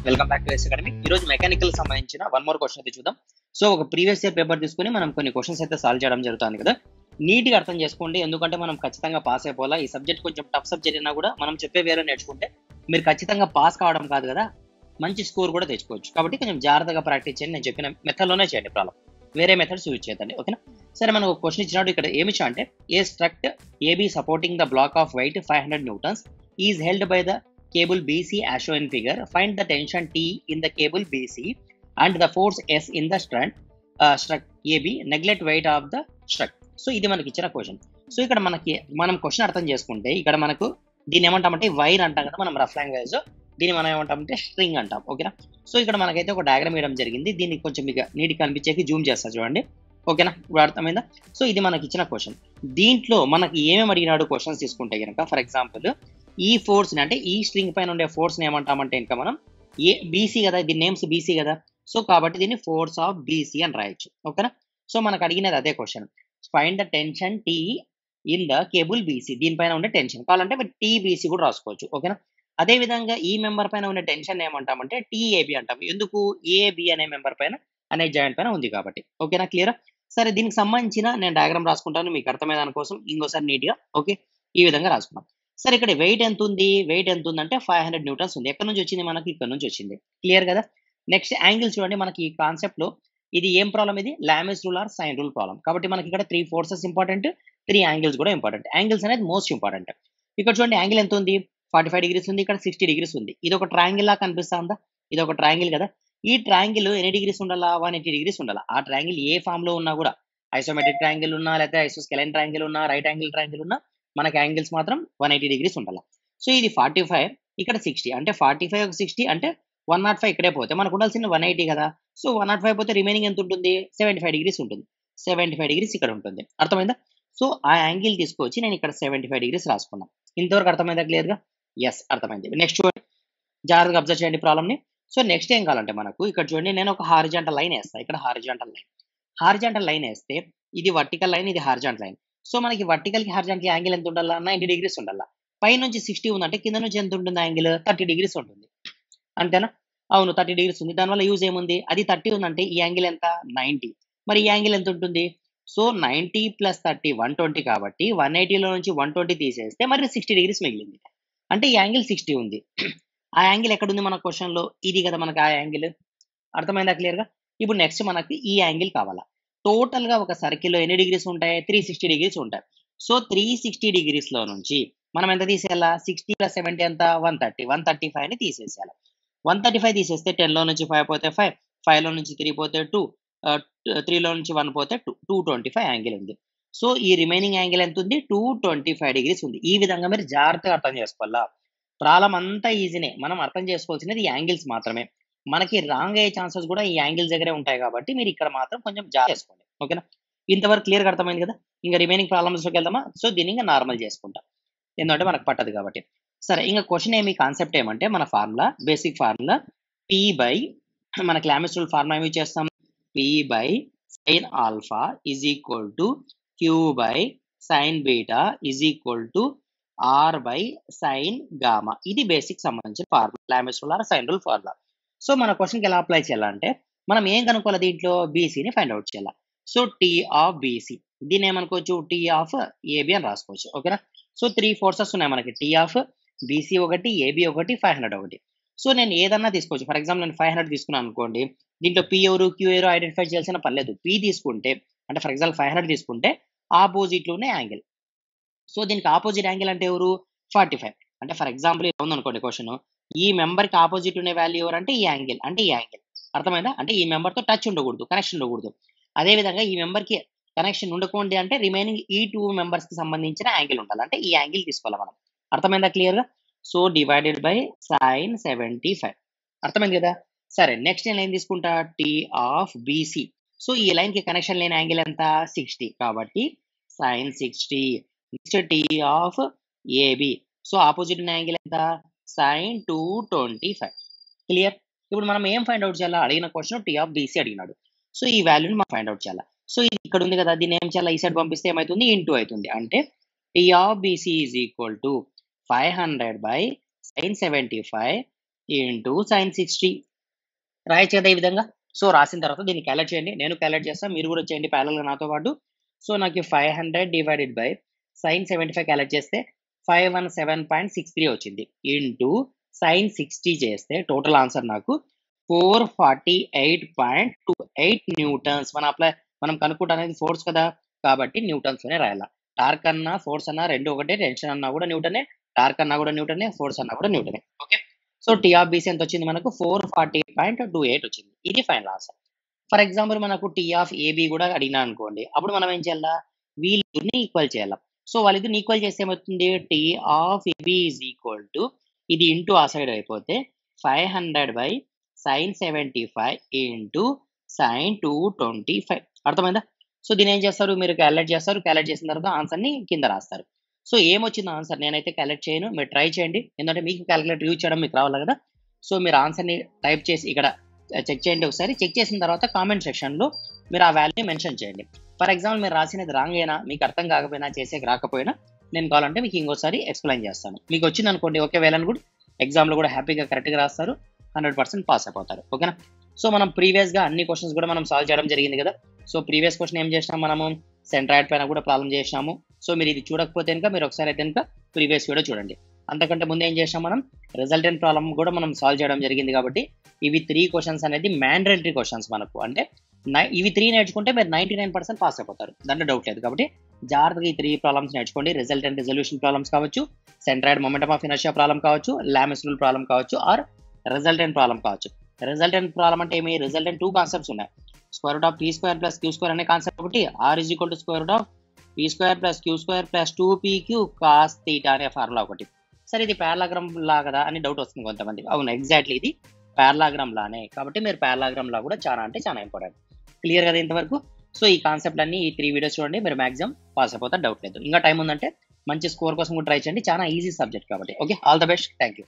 Welcome back to S academy. ఈ రోజు mechanical సంబంధించిన వన్ మోర్ క్వశ్చన్ అయితే చూద్దాం. సో ఒక ప్రీవియస్ ఇయర్ పేపర్ తీసుకుని మనం కొన్ని క్వశ్చన్స్ అయితే సాల్వ్ చేయడం జరుగుతుంది కదా. నీట్ గా అర్థం చేసుకోండి, ఎందుకంటే మనం ఖచ్చితంగా పాస్ అయిపోవాలా. ఈ సబ్జెక్ట్ కొంచెం టఫ్ సబ్జెక్ట్ అయినా కూడా మనం చెప్పే వేరే నేర్చుకుంటే మీరు ఖచ్చితంగా పాస్ కావడం కాదు కదా, మంచి స్కోర్ కూడా తెచ్చుకోవచ్చు. కాబట్టి కొంచెం జాగ్రత్తగా ప్రాక్టీస్ చేయండి. నేను చెప్పిన మెథడ్లోనే చేయండి, ప్రాబ్లం వేరే మెథడ్స్ యూజ్ చేయదండి. ఓకేనా. సరే, మనకు ఒక క్వశ్చన్ ఇచ్చినప్పుడు ఇక్కడ ఏమి ఇచ్చా అంటే a struct AB supporting the block of weight 500 newtons is held by the cable BC as shown in figure. Find the tension T in the cable BC and the force S in the strut AB. Neglect weight of the strut. So ఇది మనకి ఇచ్చిన question. So ఇక్కడ మనం question అర్థం చేసుకుంటే ఇక్కడ మనకు దీన్ని ఏమంటామంటే వైర్ అంటాం కదా మనం రఫ్ లాంగ్వేజ్. దీన్ని మనం ఏమంటామంటే స్ట్రింగ్ అంటాం. ఓకేనా. సో ఇక్కడ మనకైతే ఒక డయాగ్రామ్ ఇవ్వడం జరిగింది. దీన్ని కొంచెం మీకు నీట్ కనిపించేకి జూమ్ చేస్తా చూడండి. ఓకేనా, ఇప్పుడు అర్థమైందా. సో ఇది మనకి ఇచ్చిన క్వశ్చన్. దీంట్లో మనకి ఏమేమి అడిగినాడు క్వశ్చన్స్ తీసుకుంటే కనుక, ఫర్ ఎగ్జాంపుల్ ఈ ఫోర్స్ని అంటే ఈ స్ట్రింగ్ పైన ఉండే ఫోర్స్ని ఏమంటామంటే ఇంకా మనం బీసీ కదా, దీని నేమ్స్ బీసీ కదా. సో కాబట్టి దీన్ని ఫోర్స్ ఆఫ్ బీసీ అని రాయొచ్చు. ఓకేనా. సో మనకు అడిగినది అదే question, find the tension T in the cable BC. దీనిపైన ఉండే టెన్షన్ కావాలంటే మీరు టీబీసీ కూడా రాసుకోవచ్చు. ఓకేనా. అదే విధంగా ఈ మెంబర్ పైన ఉండే టెన్షన్ ఏమంటామంటే టీఏబి అంటాం. ఎందుకు, ఏబి అనే మెంబర్ పైన అనే జాయింట్ పైన ఉంది కాబట్టి. ఓకేనా, క్లియర్. సరే, దీనికి సంబంధించిన నేను డయాగ్రామ్ రాసుకుంటాను మీకు అర్థమయ్యే దానికోసం. ఇంకోసారి నీట్గా ఓకే ఈ విధంగా రాసుకున్నాం. సరే, ఇక్కడ వెయిట్ ఎంత ఉంది, అంటే 500 న్యూటన్స్ ఉంది. ఎక్కడి నుంచి వచ్చింది, మనకి ఇక్కడ నుంచి వచ్చింది. క్లియర్ కదా. నెక్స్ట్ యాంగిల్ చూడండి, మనకి ఈ కాన్సెప్ట్ లో ఇది ఏం ప్రాబ్లం, ఇది Lami's rule or sine rule problem. కాబట్టి మనకి ఇక్కడ 3 ఫోర్సెస్ ఇంపార్టెంట్, 3 యాంగిల్స్ కూడా ఇంపార్టెంట్. యాంగిల్స్ అనేది మోస్ట్ ఇంపార్టెంట్. ఇక్కడ చూడండి యాంగిల్ ఎంత ఉంది, 45 డిగ్రీస్ ఉంది, ఇక్కడ 60 డిగ్రీస్ ఉంది. ఇది ఒక ట్రయాంగిల్ లా కనిపిస్తుందా, ఇది ఒక ట్రయాంగిల్ కదా. ఈ ట్రయాంగిల్ ఎన్ని డిగ్రీస్ ఉండాలా, 180 డిగ్రీస్ ఉండాలా. ఆ ట్రయాంగిల్ ఏ ఫామ్ లో ఉన్నా కూడా, ఐసోమెట్రిక్ ట్రయాంగిల్ ఉన్నా లేకపోతే ఐసోస్కెలైన్ ట్రయాంగిల్ ఉన్నా, రైట్ యాంగిల్ ట్రయాంగిల్ ఉన్నా, మనకి యాంగిల్స్ మాత్రం 180 డిగ్రీస్ ఉండాలి. సో ఇది 45, ఇక్కడ 60 అంటే 45 60 అంటే 105 ఇక్కడే పోతే మనకు ఉండాల్సిన 180 కదా. సో 105 పోతే రిమైనింగ్ ఎంత ఉంటుంది, 75 డిగ్రీస్ ఉంటుంది. 75 డిగ్రీస్ ఇక్కడ ఉంటుంది. అర్థమైందా. సో ఆ యాంగిల్ తీసుకొచ్చి నేను ఇక్కడ 75 డిగ్రీస్ రాసుకున్నాను. ఇంతవరకు అర్థమైందా క్లియర్గా? ఎస్, అర్థమైంది. నెక్స్ట్ చూడండి, జాగ్రత్తగా అబ్జర్వ్ చేయండి ప్రాబ్లమ్ని. సో నెక్స్ట్ ఏం కావాలంటే మనకు ఇక్కడ చూడండి, నేను ఒక హారిజాంటల్ లైన్ వేస్తాను. ఇక్కడ హారిజాంటల్ లైన్ వేస్తే ఇది వర్టికల్ లైన్, ఇది హారిజాంటల్ లైన్. సో మనకి వర్టికల్ కి హారిజాంటల్ యాంగిల్ ఎంత ఉండాలా, 90 డిగ్రీస్ ఉండాలా. పై నుంచి 60 ఉందంటే కింద నుంచి ఎంత ఉంటుంది యాంగిల్, 30 డిగ్రీస్ ఉంటుంది. అంతేనా? అవును, 30 డిగ్రీస్ ఉంది. దానివల్ల యూజ్ ఏముంది, అది 30 ఉందంటే ఈ యాంగిల్ ఎంత, 90. మరి ఈ యాంగిల్ ఎంత ఉంటుంది, సో 90 + 30 120 కాబట్టి 180లో నుంచి 120 తీసేస్తే మరి 60 డిగ్రీస్ మిగిలింది. అంటే ఈ యాంగిల్ 60 ఉంది. ఆ యాంగిల్ ఎక్కడ ఉంది మన క్వశ్చన్ లో, ఇది కదా మనకు ఆ యాంగిల్. అర్థమైందా క్లియర్గా. ఇప్పుడు నెక్స్ట్ మనకి ఈ యాంగిల్ కావాలా. టోటల్ గా ఒక సర్కిల్లో ఎన్ని డిగ్రీస్ ఉంటాయి, 360 డిగ్రీస్ ఉంటాయి. సో 360 డిగ్రీస్ లో నుంచి మనం ఎంత తీసేయాలా, 60 + 70 ఎంత, 130, 135 ని తీసేసేయాలి. 135 తీసేస్తే 10 లో నుంచి 5 పోతే 5, 5 లో నుంచి 3 పోతే 2, 3 లో నుంచి 1 పోతే 2, 225 యాంగిల్ ఉంది. సో ఈ రిమైనింగ్ యాంగిల్ ఎంత ఉంది, 225 డిగ్రీస్ ఉంది. ఈ విధంగా మీరు జాగ్రత్తగా అర్థం చేసుకోవాలా. ప్రాబ్లం అంతా ఈజీనే, మనం అర్థం చేసుకోవాల్సినది యాంగిల్స్ మాత్రమే. మనకి రాంగ్ అయ్యే ఛాన్సెస్ కూడా ఈ యాంగిల్స్ దగ్గరే ఉంటాయి కాబట్టి మీరు ఇక్కడ మాత్రం కొంచెం జాగ్రత్త చేసుకోండి. ఓకేనా. ఇంతవరకు క్లియర్గా అర్థమైంది కదా. ఇంకా రిమైనింగ్ ప్రాబ్లమ్స్లోకి వెళ్దామా. సో దీన్ని ఇంకా నార్మల్ చేసుకుంటాం, ఎందుకంటే మనకు పట్టదు కాబట్టి. సరే, ఇంకా క్వశ్చన్ ఏమి, కాన్సెప్ట్ ఏమంటే మన formula, basic formula P by, మనకి లామెస్ రూల్ ఫార్ములా ఏమి చేస్తాం, P by sine alpha is equal to Q by sine beta is equal to R by sine gamma. ఇది బేసిక్ సంబంధించిన formula, Lami's rule or sine rule formula. So మన క్వశ్చన్కి ఎలా apply చేయాలంటే మనం ఏం కనుక్కోవాలి, దీంట్లో బీసీని ఫైండ్ అవుట్ చేయాలి. సో టీ ఆఫ్ బీసీ, దీన్ని ఏమనుకోవచ్చు, టీ ఆఫ్ ఏబి అని రాసుకోవచ్చు. ఓకేనా. సో 3 ఫోర్సెస్ ఉన్నాయి మనకి, టీ ఆఫ్ బీసీ ఒకటి, ఏబి ఒకటి, 500 ఒకటి. సో నేను ఏదన్నా తీసుకోవచ్చు. ఫర్ ఎగ్జాంపుల్ నేను 500 తీసుకున్నాను అనుకోండి, దీంట్లో పి ఎవరు క్యూ ఎవరు ఐడెంటిఫై చేయాల్సిన పర్లేదు. పి తీసుకుంటే అంటే ఫర్ ఎగ్జాంపుల్ 500 తీసుకుంటే ఆపోజిట్లోనే యాంగిల్. సో దీనికి ఆపోజిట్ యాంగిల్ అంటే ఎవరు, 45. అంటే ఫర్ ఎగ్జాంపుల్ ఇలా ఉందనుకోండి క్వశ్చన్, ఈ మెంబర్ కి ఆపోజిట్ ఉండే వాల్యూ ఎవరు అంటే ఈ యాంగిల్, అంటే ఈ యాంగిల్. అర్థమైందా. అంటే ఈ మెంబర్ తో టచ్ ఉండకూడదు, కనెక్షన్ ఉండకూడదు. అదే విధంగా ఈ మెంబర్ కి కనెక్షన్ ఉండకూడదు అంటే రిమైనింగ్ ఈ 2 మెంబర్స్ కి సంబంధించిన యాంగిల్ ఉండాలి, అంటే ఈ యాంగిల్ తీసుకోవాలి మనం. అర్థమైందా క్లియర్ గా. So divided by sine 75. అర్థమైంది కదా. సరే, నెక్స్ట్ నేను ఏం తీసుకుంటా, టీ ఆఫ్ బీసీ. సో ఈ లైన్ కి కనెక్షన్ లేని యాంగిల్ ఎంత, 60 కాబట్టి sine 60. Next T of AB, so opposite ఉన్న యాంగిల్ ఎంత, సైన్ 225. క్లియర్. ఇప్పుడు మనం ఏం ఫైండ్ అవుట్ చేయాలా, అడిగిన క్వశ్చన్ టీ ఆఫ్ బీసీ అడిగినాడు. సో ఈ వాల్యూని మనం ఫైండ్ అవుట్ చేయాలి. సో ఇది ఇక్కడ ఉంది కదా, దీన్ని ఏం చేయాలి, ఈ సైడ్ పంపిస్తే ఏమవుతుంది, ఇంటూ అవుతుంది. అంటే T of BC is equal to 500 by sine 75 into sine 60 రాయొచ్చు కదా ఈ విధంగా. సో రాసిన తర్వాత దీన్ని క్యాలిక్యులేట్ చేయండి. నేను క్యాలిక్యులేట్ చేస్తాను. మీరు కూడా చేయండి ప్యారలల్‌గా నాతో పాటు. సో నాకు 500 డివైడెడ్ బై సైన్ 75 క్యాలిక్యులేట్ చేస్తే 517.63 వచ్చింది. ఇంటూ సైన్ 60 చేస్తే టోటల్ ఆన్సర్ నాకు 448.28 న్యూటన్స్. మనం కనుక్కుంటనేది ఫోర్స్ కదా! కాబట్టి న్యూటన్స్‌లోనే రాయాల. టార్క్ అన్నా, ఫోర్స్ అన్నా రెండు ఒకటే. టెన్షన్ అన్నా కూడా న్యూటనే. టార్క్ అన్నా కూడా న్యూటనే. ఫోర్స్ అన్నా కూడా న్యూటనే. Okay. So T of BC ఎంత వచ్చింది మనకు 448.28 వచ్చింది. ఇది ఫైనల్ ఆన్సర్. ఫర్ ఎగ్జాంపుల్ మనకు టీ ఆఫ్ ఏబీ కూడా అడిగినా అనుకోండి. అప్పుడు మనం ఏం చేయాలా? వీళ్ళిద్దరిని ఈక్వల్ చేయాల. సో వాళ్ళిద్దరిని ఈక్వల్ చేస్తే ఏమవుతుంది? T of AB is equal to ఇది ఇంటూ ఆ సైడ్ అయిపోతే 500 బై సైన్ 75 ఇంటూ సైన్ 225 అర్థమైందా? సో దీన్ని ఏం చేస్తారు? మీరు క్యాలిక్యులేట్ చేస్తారు. క్యాలిక్యులేట్ చేసిన తర్వాత ఆన్సర్‌ని కింద రాస్తారు. సో ఏమొచ్చిందో ఆన్సర్ నేనైతే క్యాలిక్యులేట్ చేయను. మీరు ట్రై చేయండి. ఎందుకంటే మీకు క్యాలిక్యులేటర్ యూజ్ చేయడం మీకు రావాలి కదా! సో మీరు ఆన్సర్‌ని టైప్ చేసి ఇక్కడ చెక్ చేయండి ఒకసారి. చెక్ చేసిన తర్వాత కామెంట్ సెక్షన్‌లో మీరు ఆ వాల్యూని మెన్షన్ చేయండి. ఫర్ ఎగ్జాంపుల్ మీరు రాసినది రాంగ్ అయినా, మీకు అర్థం కాకపోయినా, చేసేకి రాకపోయినా నేను కావాలంటే మీకు ఇంకోసారి ఎక్స్‌ప్లెయిన్ చేస్తాను. మీకు వచ్చిందనుకోండి ఓకే వెల్ అండ్ గుడ్. ఎగ్జామ్‌లో కూడా హ్యాపీగా కరెక్ట్‌గా రాస్తారు. 100% పాస్ అయిపోతారు. ఓకేనా? సో మనం ప్రీవియస్‌గా అన్ని క్వెషన్స్ కూడా మనం సాల్వ్ చేయడం జరిగింది కదా! సో ప్రీవియస్ క్వెషన్ ఏం చేసినాం మనము? సెంట్రాయిడ్ పైన కూడా ప్రాబ్లమ్ చేసినాము. సో మీరు ఇది చూడకపోతే గనుక మీరు ఒకసారి అయితే గనుక ప్రీవియస్ వీడియో చూడండి. అంతకంటే ముందు ఏం చేసినాం మనం? రిజల్టెంట్ ప్రాబ్లమ్ కూడా మనం సాల్వ్ చేయడం జరిగింది కాబట్టి ఇవి 3 క్వెషన్స్ అనేది మ్యాండేటరీ క్వెషన్స్ మనకు. అంటే ఇవి 3 నేర్చుకుంటే మీరు 99% పాస్ అయిపోతారు. దాంట్లో డౌట్ లేదు. కాబట్టి జాగ్రత్తగా ఈ 3 ప్రాబ్లమ్స్ నేర్చుకోండి. రిజల్టెంట్ రిజల్యూషన్ ప్రాబ్లమ్స్ కావచ్చు, centroid momentum of inertia problem కావచ్చు, లామెస్ రూల్ ప్రాబ్లమ్ కావచ్చు ఆర్ రిజల్టెంట్ ప్రాబ్లమ్ కావచ్చు. రిజల్టెంట్ ప్రాబ్లమ్ అంటే ఏమి? రిజల్టెంట్ 2 కాన్సెప్ట్స్ ఉన్నాయి. Square root of T square plus Q square అనే కాన్సెప్ట్ ఒకటి, R is equal to square root of P square plus Q square plus 2pq cos theta అనే formula ఒకటి. సరే ఇది పారలాగ్రామ్ లా కదా అని డౌట్ వస్తుంది కొంతమందికి. అవును ఎగ్జాక్ట్లీ ఇది పారలాగ్రామ్ లానే. కాబట్టి మీరు పారలాగ్రామ్ లా కూడా చాలా అంటే చాలా ఇంపార్టెంట్. క్లియర్ కదా ఇంతవరకు? సో ఈ కాన్సెప్ట్ అన్ని ఈ 3 వీడియోస్ చూడండి. మీరు మాక్సిమం పాస్ అయిపోతారు. డౌట్ లేదు. ఇంకా టైం ఉందంటే మంచి స్కోర్ కోసం కూడా ట్రై చేయండి. చాలా ఈజీ సబ్జెక్ట్ కాబట్టి. Okay all the best. Thank you.